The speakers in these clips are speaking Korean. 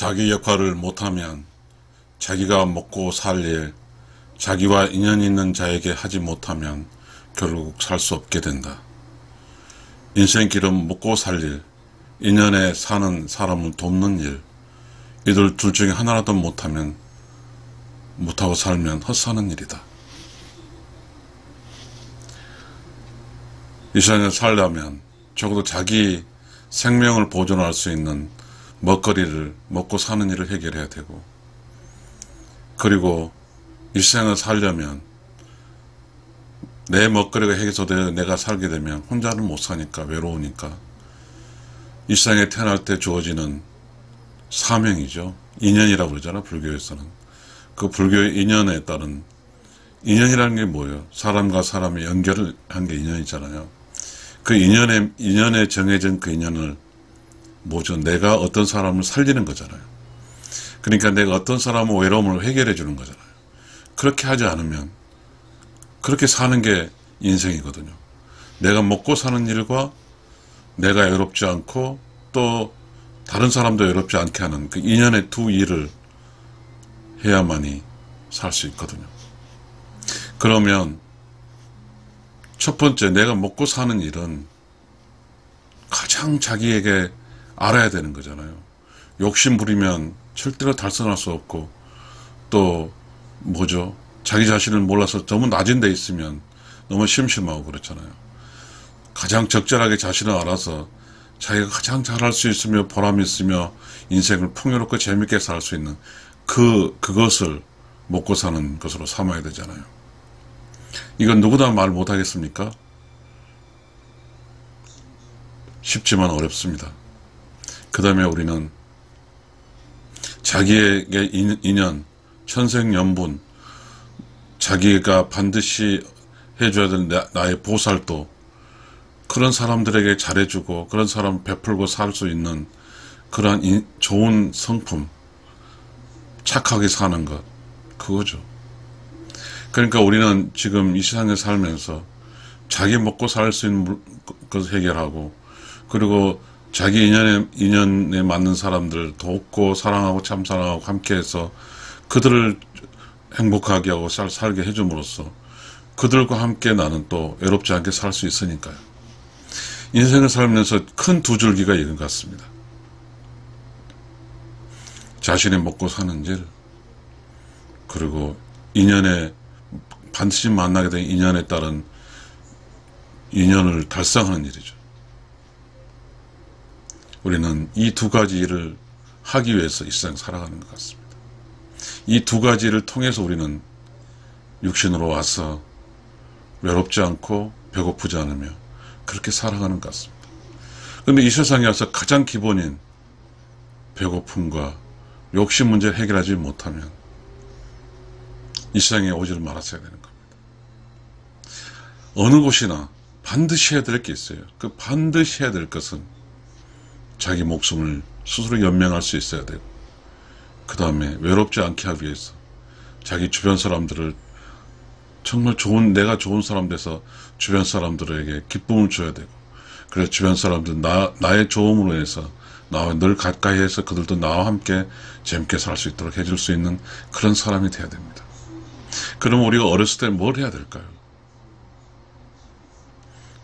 자기 역할을 못하면 자기가 먹고 살 일, 자기와 인연 있는 자에게 하지 못하면 결국 살 수 없게 된다. 인생길은 먹고 살 일, 인연에 사는 사람을 돕는 일, 이들 둘 중에 하나라도 못하고 살면 헛사는 일이다. 이 세상에 살려면 적어도 자기 생명을 보존할 수 있는 먹거리를 먹고 사는 일을 해결해야 되고, 그리고 이 세상을 살려면 내 먹거리가 해결되어 내가 살게 되면 혼자는 못 사니까, 외로우니까 이 세상에 태어날 때 주어지는 사명이죠. 인연이라고 그러잖아, 불교에서는. 그 불교의 인연에 따른, 인연이라는 게 뭐예요? 사람과 사람의 연결을 한 게 인연이잖아요. 그 인연에 정해진 그 인연을 뭐죠? 내가 어떤 사람을 살리는 거잖아요. 그러니까 내가 어떤 사람의 외로움을 해결해 주는 거잖아요. 그렇게 하지 않으면, 그렇게 사는 게 인생이거든요. 내가 먹고 사는 일과 내가 외롭지 않고 또 다른 사람도 외롭지 않게 하는 그 인연의 두 일을 해야만이 살 수 있거든요. 그러면 첫 번째, 내가 먹고 사는 일은 가장 자기에게 알아야 되는 거잖아요. 욕심 부리면 절대로 달성할 수 없고, 또 뭐죠? 자기 자신을 몰라서 너무 낮은 데 있으면 너무 심심하고 그렇잖아요. 가장 적절하게 자신을 알아서 자기가 가장 잘할 수 있으며 보람 있으며 인생을 풍요롭고 재밌게 살 수 있는 그것을 먹고 사는 것으로 삼아야 되잖아요. 이건 누구나 말 못하겠습니까? 쉽지만 어렵습니다. 그 다음에 우리는 자기에게 인연, 천생연분, 자기가 반드시 해줘야 되는 나의 보살도, 그런 사람들에게 잘해주고 그런 사람 베풀고 살 수 있는 그러한 좋은 성품, 착하게 사는 것, 그거죠. 그러니까 우리는 지금 이 세상에 살면서 자기 먹고 살 수 있는 것을 해결하고, 그리고 자기 인연에 맞는 사람들 돕고 사랑하고 참사랑하고 함께해서 그들을 행복하게 하고 살게 해줌으로써 그들과 함께 나는 또 외롭지 않게 살 수 있으니까요. 인생을 살면서 큰 두 줄기가 이건 같습니다. 자신이 먹고 사는 일, 그리고 인연에 반드시 만나게 된 인연에 따른 인연을 달성하는 일이죠. 우리는 이 두 가지 일을 하기 위해서 이 세상 살아가는 것 같습니다. 이 두 가지를 통해서 우리는 육신으로 와서 외롭지 않고 배고프지 않으며 그렇게 살아가는 것 같습니다. 그런데 이 세상에 와서 가장 기본인 배고픔과 욕심 문제를 해결하지 못하면 이 세상에 오지를 말았어야 되는 겁니다. 어느 곳이나 반드시 해야 될 게 있어요. 그 반드시 해야 될 것은 자기 목숨을 스스로 연명할 수 있어야 되고, 그 다음에 외롭지 않게 하기 위해서 자기 주변 사람들을 정말 내가 좋은 사람 돼서 주변 사람들에게 기쁨을 줘야 되고, 그래서 주변 사람들 나의 좋음으로 해서 나와 늘 가까이 해서 그들도 나와 함께 재밌게 살 수 있도록 해줄 수 있는 그런 사람이 돼야 됩니다. 그럼 우리가 어렸을 때 뭘 해야 될까요?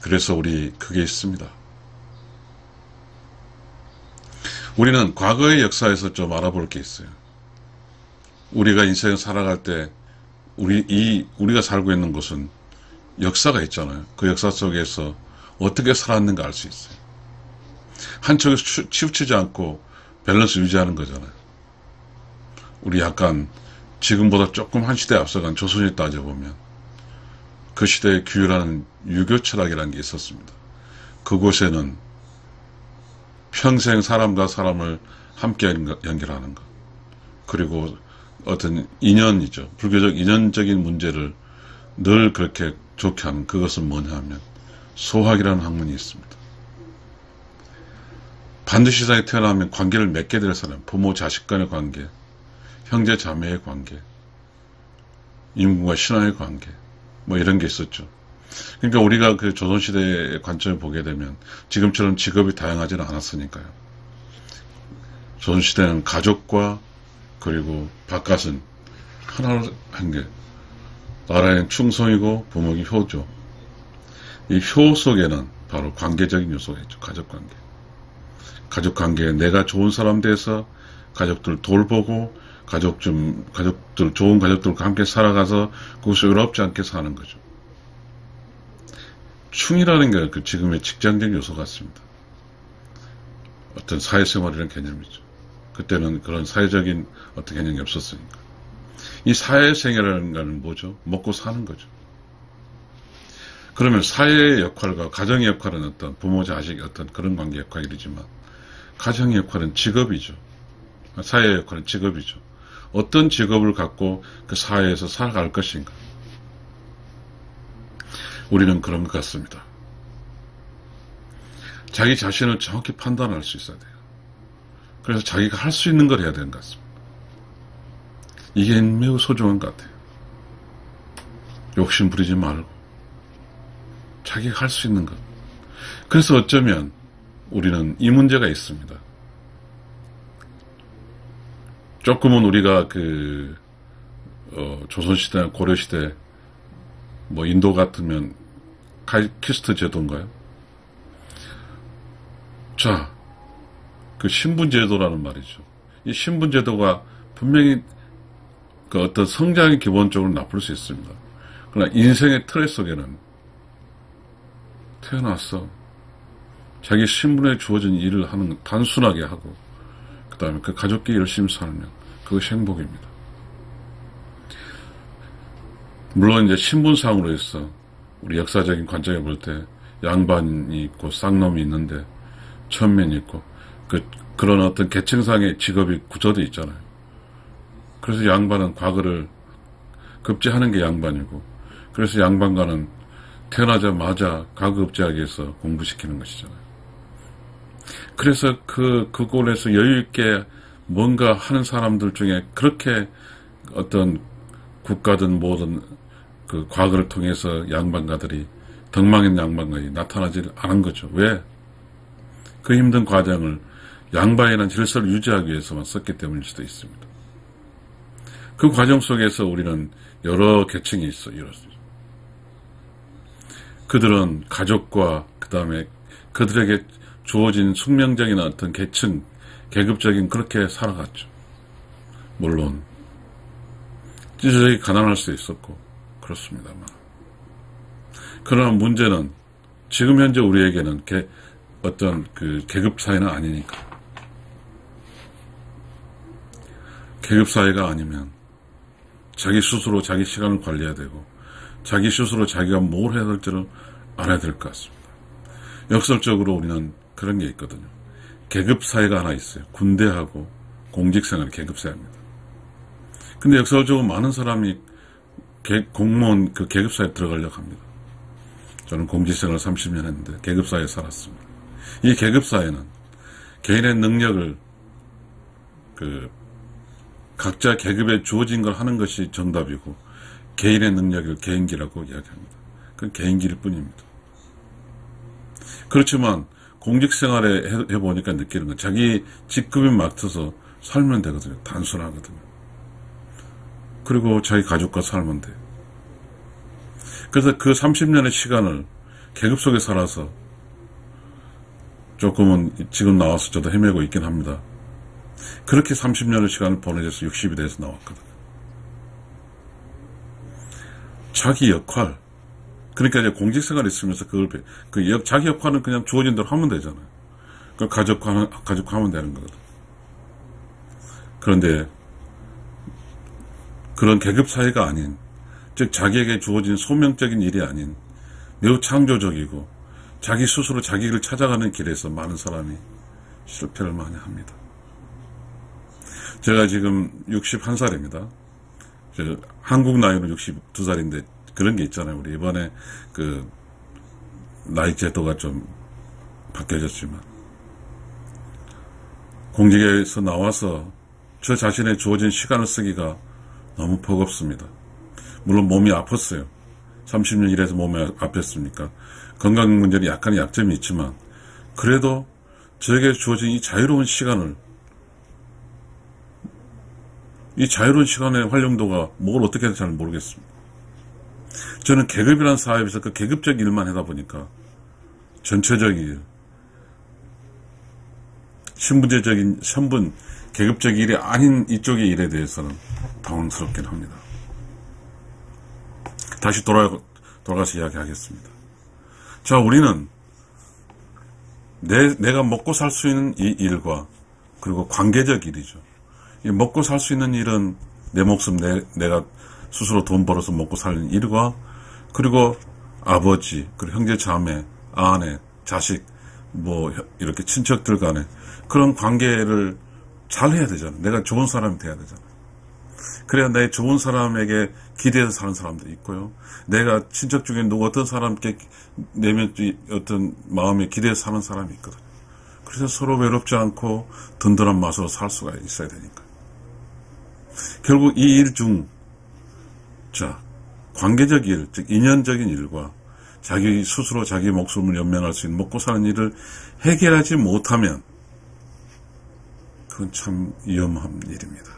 그래서 우리 그게 있습니다. 우리는 과거의 역사에서 좀 알아볼 게 있어요. 우리가 인생을 살아갈 때 우리가 살고 있는 곳은 역사가 있잖아요. 그 역사 속에서 어떻게 살았는가 알 수 있어요. 한쪽에 치우치지 않고 밸런스 유지하는 거잖아요. 우리 약간 지금보다 조금 한 시대 앞서간 조선에 따져보면 그 시대에 규율하는 유교 철학이라는 게 있었습니다. 그곳에는 평생 사람과 사람을 함께 연결하는 것, 그리고 어떤 인연이죠. 불교적 인연적인 문제를 늘 그렇게 좋게 하는, 그것은 뭐냐 하면 소학이라는 학문이 있습니다. 반드시 세상에 태어나면 관계를 맺게 될 사람, 부모 자식 간의 관계, 형제 자매의 관계, 인군과 신하의 관계, 뭐 이런 게 있었죠. 그러니까 우리가 그 조선시대의 관점을 보게 되면 지금처럼 직업이 다양하지는 않았으니까요. 조선시대는 가족과 그리고 바깥은 하나로 한 게, 나라의 충성이고 부모의 효죠. 이 효 속에는 바로 관계적인 요소가 있죠. 가족관계. 가족관계에 내가 좋은 사람 돼서 가족들 돌보고 좋은 가족들과 함께 살아가서 거기서 외롭지 않게 사는 거죠. 충이라는 게 그 지금의 직장적 요소 같습니다. 어떤 사회생활이라는 개념이죠. 그때는 그런 사회적인 어떤 개념이 없었으니까. 이 사회생활이라는 건 뭐죠? 먹고 사는 거죠. 그러면 사회의 역할과 가정의 역할은 어떤 부모 자식 어떤 그런 관계 역할이지만 가정의 역할은 직업이죠. 사회의 역할은 직업이죠. 어떤 직업을 갖고 그 사회에서 살아갈 것인가. 우리는 그런 것 같습니다. 자기 자신을 정확히 판단할 수 있어야 돼요. 그래서 자기가 할 수 있는 걸 해야 되는 것 같습니다. 이게 매우 소중한 것 같아요. 욕심 부리지 말고 자기가 할 수 있는 것. 그래서 어쩌면 우리는 이 문제가 있습니다. 조금은 우리가 조선시대나 고려시대 인도 같으면 카이스트 제도인가요? 자, 그 신분제도라는 말이죠. 이 신분제도가 분명히 그 어떤 성장이 기본적으로 나쁠 수 있습니다. 그러나 인생의 틀 속에는 태어났어. 자기 신분에 주어진 일을 하는 단순하게 하고 그 다음에 그 가족끼리 열심히 살면 그것이 행복입니다. 물론 이제 신분상으로 해서 우리 역사적인 관점에 볼 때 양반이 있고 쌍놈이 있는데 천면이 있고 그런 어떤 계층상의 직업이 구조되어 있잖아요. 그래서 양반은 과거를 급제하는 게 양반이고 그래서 양반과는 태어나자마자 과거급제하기 위해서 공부시키는 것이잖아요. 그래서 그 꼴에서 여유있게 뭔가 하는 사람들 중에 그렇게 어떤 국가든 뭐든 그 과거를 통해서 양반가들이 덕망인 양반가들이 나타나지 않은 거죠. 왜? 그 힘든 과정을 양반이라는 질서를 유지하기 위해서만 썼기 때문일 수도 있습니다. 그 과정 속에서 우리는 여러 계층이 있어요. 그들은 가족과 그 다음에 그들에게 주어진 숙명적인 어떤 계층, 계급적인 그렇게 살아갔죠. 물론 찌질하게 가난할 수 있었고 그렇습니다만 그러나 문제는 지금 현재 우리에게는 어떤 그 계급 사회는 아니니까 계급 사회가 아니면 자기 스스로 자기 시간을 관리해야 되고 자기 스스로 자기가 뭘 해야 될지를 알아야 될 것 같습니다. 역설적으로 우리는 그런 게 있거든요. 계급사회가 하나 있어요. 군대하고 공직생활이 계급사회입니다. 근데 역설적으로 많은 사람이 공무원 그 계급사회에 들어가려고 합니다. 저는 공직생활을 30년 했는데 계급사회에 살았습니다. 이 계급사회는 개인의 능력을 각자 계급에 주어진 걸 하는 것이 정답이고 개인의 능력을 개인기라고 이야기합니다. 그건 개인기일 뿐입니다. 그렇지만 공직생활에 해보니까 느끼는 건 자기 직급에 맞춰서 살면 되거든요. 단순하거든요. 그리고 자기 가족과 살면 돼요. 그래서 그 30년의 시간을 계급 속에 살아서 조금은 지금 나와서 저도 헤매고 있긴 합니다. 그렇게 30년의 시간을 보내줘서 60이 돼서 나왔거든요. 자기 역할, 그러니까 이제 공직생활이 있으면서 자기 역할은 그냥 주어진 대로 하면 되잖아요. 그 가족하면 되는 거거든. 그런데 그런 계급 사회가 아닌, 즉 자기에게 주어진 소명적인 일이 아닌 매우 창조적이고 자기 스스로 자기 길을 찾아가는 길에서 많은 사람이 실패를 많이 합니다. 제가 지금 61살입니다. 한국 나이로 62살인데 그런 게 있잖아요. 우리 이번에 그 나이 제도가 좀 바뀌어졌지만 공직에서 나와서 저 자신의 주어진 시간을 쓰기가 너무 버겁습니다. 물론 몸이 아팠어요. 30년 일해서 몸이 아팠으니까 건강 문제는 약간의 약점이 있지만 그래도 저에게 주어진 이 자유로운 시간을 이 자유로운 시간의 활용도가 뭘 어떻게 해야 잘 모르겠습니다. 저는 계급이라는 사업에서 그 계급적 일만 하다 보니까 전체적인 신분제적인 신분 계급적 일이 아닌 이쪽의 일에 대해서는 당황스럽긴 합니다. 다시 돌아가서 이야기하겠습니다. 자, 우리는 내가 먹고 살 수 있는 이 일과 그리고 관계적 일이죠. 이 먹고 살 수 있는 일은 내 목숨 내가 스스로 돈 벌어서 먹고 사는 일과 그리고 아버지, 그리고 형제 자매, 아내, 자식, 뭐 이렇게 친척들 간에 그런 관계를 잘 해야 되잖아. 내가 좋은 사람이 돼야 되잖아. 그래야 내 좋은 사람에게 기대해서 사는 사람도 있고요. 내가 친척 중에 어떤 사람께 내면 어떤 마음에 기대해서 사는 사람이 있거든요. 그래서 서로 외롭지 않고 든든한 맛으로 살 수가 있어야 되니까. 결국 이 일 중, 자, 관계적 일, 즉 인연적인 일과 자기 스스로 자기 목숨을 연명할 수 있는 먹고 사는 일을 해결하지 못하면 그건 참 위험한 일입니다.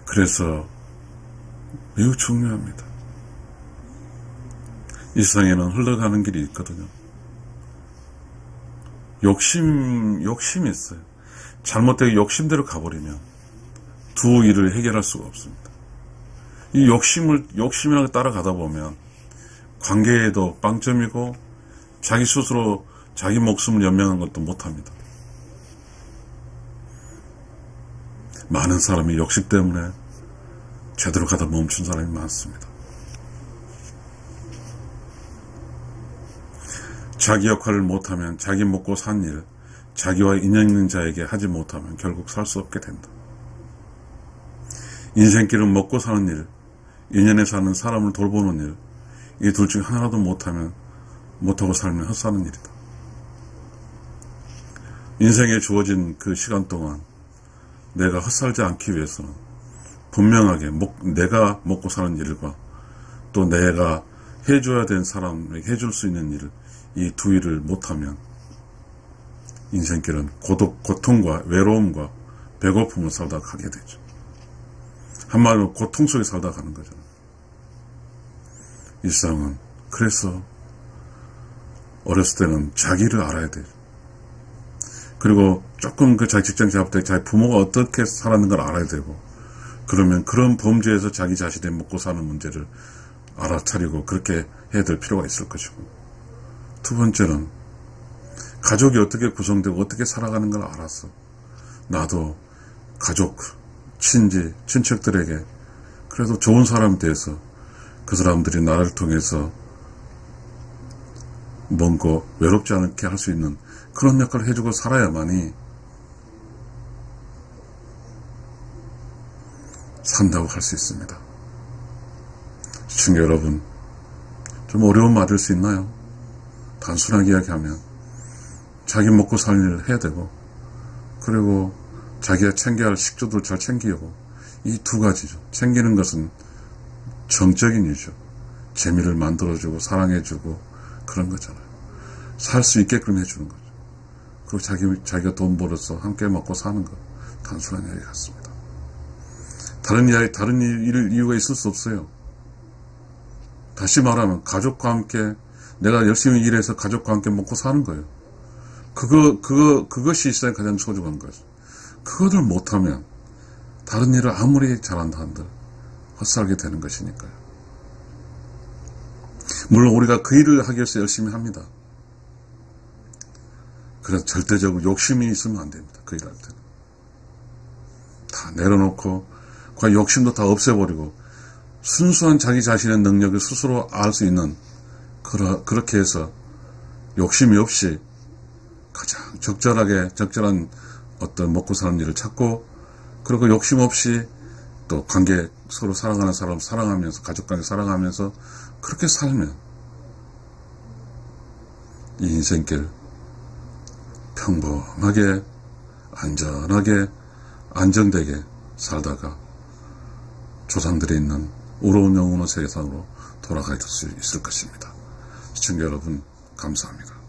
그래서 매우 중요합니다. 이 세상에는 흘러가는 길이 있거든요. 욕심이 있어요. 잘못되게 욕심대로 가버리면 두 일을 해결할 수가 없습니다. 이 욕심이라고 따라가다 보면 관계에도 빵점이고 자기 스스로 자기 목숨을 연명한 것도 못합니다. 많은 사람이 욕심 때문에 제대로 가다 멈춘 사람이 많습니다. 자기 역할을 못하면 자기 먹고 산 일, 자기와 인연 있는 자에게 하지 못하면 결국 살 수 없게 된다. 인생길은 먹고 사는 일, 인연에 사는 사람을 돌보는 일, 이 둘 중 하나라도 못하고 살면 헛사는 일이다. 인생에 주어진 그 시간 동안 내가 헛살지 않기 위해서는 분명하게 내가 먹고 사는 일과 또 내가 해줘야 되는 사람에게 해줄 수 있는 일, 이 두 일을 못하면 인생길은 고통과 외로움과 배고픔을 살다 가게 되죠. 한마디로 고통 속에 살다 가는 거죠. 이 세상은 그래서 어렸을 때는 자기를 알아야 돼요. 그리고 조금 그 자기 직장 잡을 때 자기 부모가 어떻게 살았는 걸 알아야 되고, 그러면 그런 범죄에서 자기 자신의 먹고 사는 문제를 알아차리고 그렇게 해야 될 필요가 있을 것이고, 두 번째는 가족이 어떻게 구성되고 어떻게 살아가는 걸 알았어. 나도 가족, 친척들에게 그래도 좋은 사람이 돼서 그 사람들이 나를 통해서 뭔가 외롭지 않게 할 수 있는 그런 역할을 해주고 살아야만이 산다고 할 수 있습니다. 시청자 여러분, 좀 어려운 맞을 수 있나요? 단순하게 이야기하면 자기 먹고 살 일을 해야 되고, 그리고 자기가 챙겨야 할 식조도 잘 챙기고, 이 두 가지죠. 챙기는 것은 정적인 일이죠. 재미를 만들어주고 사랑해주고 그런 거잖아요. 살 수 있게끔 해주는 거죠. 그리고 자기가 돈 벌어서 함께 먹고 사는 것, 단순한 이야기 같습니다. 다른 이유가 있을 수 없어요. 다시 말하면 가족과 함께 내가 열심히 일해서 가족과 함께 먹고 사는 거예요. 그것이 있어야 가장 소중한 거죠. 그거를 못하면 다른 일을 아무리 잘한다 한들 헛살게 되는 것이니까요. 물론 우리가 그 일을 하기 위해서 열심히 합니다. 그래서 절대적으로 욕심이 있으면 안 됩니다. 그 일할 때는. 다 내려놓고 그 욕심도 다 없애버리고 순수한 자기 자신의 능력을 스스로 알 수 있는, 그렇게 해서 욕심이 없이 가장 적절한 어떤 먹고 사는 일을 찾고, 그리고 욕심 없이 또 관계, 서로 사랑하는 사람 사랑하면서, 가족관계 사랑하면서 그렇게 살면 이 인생길 평범하게 안전하게 안정되게 살다가 조상들이 있는 우러운 영혼의 세상으로 돌아갈 수 있을 것입니다. 시청자 여러분, 감사합니다.